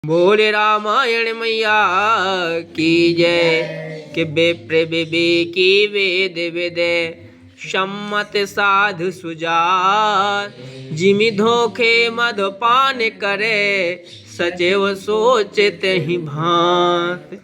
बोले रामायण मैया की जय। कि बेप्र विवेकी वेद वेदे सम्मत साधु सुजात। जिमि धोखे मधुपान करे सचेव सोचत ही भांत।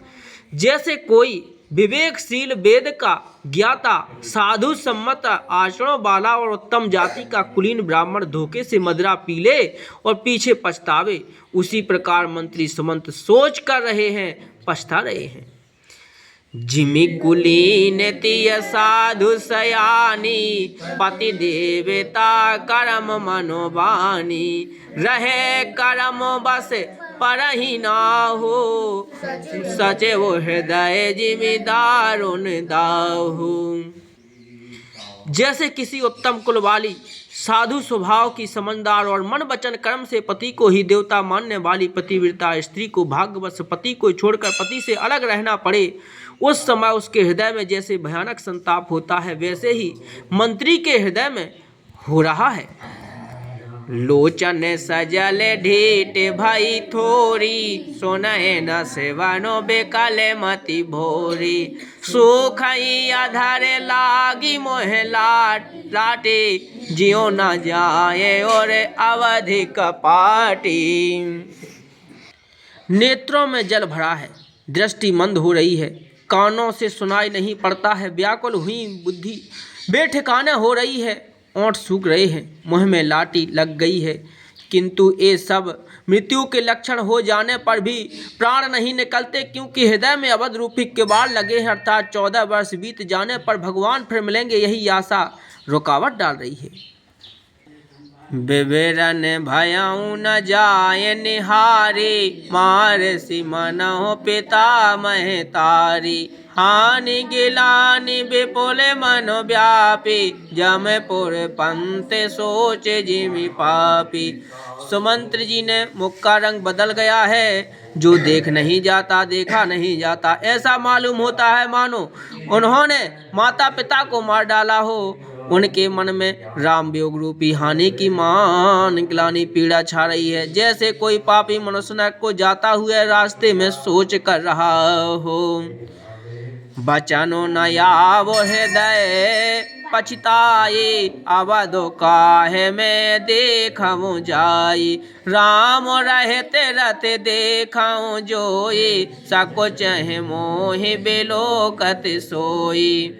जैसे कोई विवेकशील वेद का ज्ञाता साधु सम्मत आचरण वाला और उत्तम जाति का कुलीन ब्राह्मण धोखे से मदिरा पी ले और पीछे पछतावे, उसी प्रकार मंत्री सुमंत सोच कर रहे हैं, पछता रहे हैं। जिमि कुलीन तिय साधु सयानी पति देवता कर्म मनोवानी। रहे कर्म बस पर ही ना हो सचेव हृदय जिमि दारुण दाहु। जैसे किसी उत्तम कुल वाली साधु स्वभाव की समझदार और मन वचन कर्म से पति को ही देवता मानने वाली पतिव्रता स्त्री को भाग्यवश पति को छोड़कर पति से अलग रहना पड़े, उस समय उसके हृदय में जैसे भयानक संताप होता है, वैसे ही मंत्री के हृदय में हो रहा है। लोचन सजल ढीठ भई थोरी सुनहि न सेवनो बेकले मति भोरी। सुखई अधर लागी मोह लाटे जियो न जाए और अवधि कपाटी। नेत्रों में जल भरा है, दृष्टि मंद हो रही है, कानों से सुनाई नहीं पड़ता है, व्याकुल हुई बुद्धि बेठिकाने हो रही है, ओंठ सूख रहे हैं, मुंह में लाठी लग गई है। किंतु ये सब मृत्यु के लक्षण हो जाने पर भी प्राण नहीं निकलते, क्योंकि हृदय में अवध रूपी किवाड़ लगे हैं, अर्थात 14 वर्ष बीत जाने पर भगवान फिर मिलेंगे, यही आशा रुकावट डाल रही है। विवरण भयउ न जाय निहारे मारसी मनहु पिता महतारी। हानि गिलानि विपुल मनो व्यापी जमपुर पंथ सोच जिमि पापी। सुमंत्र जी ने मुख का रंग बदल गया है, जो देख नहीं जाता देखा नहीं जाता, ऐसा मालूम होता है मानो उन्होंने माता पिता को मार डाला हो। उनके मन में राम वियोग रूपी हानि की मान ग्लानि पीड़ा छा रही है, जैसे कोई पापी मनुष्य को जाता हुए रास्ते में सोच कर रहा हो। बचनो न आवो हृदय पछताए अवधो काहे में देखऊं जाई। राम रहते रहते देखऊं जोई सकुच मोहि बिलोकत सोई।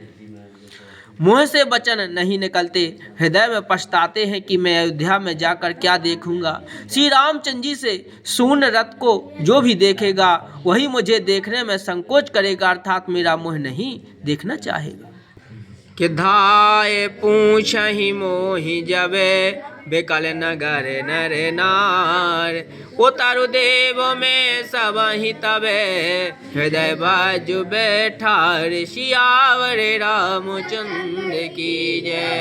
मुँह से वचन नहीं निकलते, हृदय में पछताते हैं कि मैं अयोध्या में जाकर क्या देखूंगा। श्री रामचंद्र जी से शून्य रथ को जो भी देखेगा वही मुझे देखने में संकोच करेगा, अर्थात मेरा मुँह नहीं देखना चाहेगा। कि धाये पूछहि मोहि जबे बेकल नगर नर नार। उतरु देव में सबहि तबे हृदय बाजु बैठार। सियावर रामचंद्र की जय।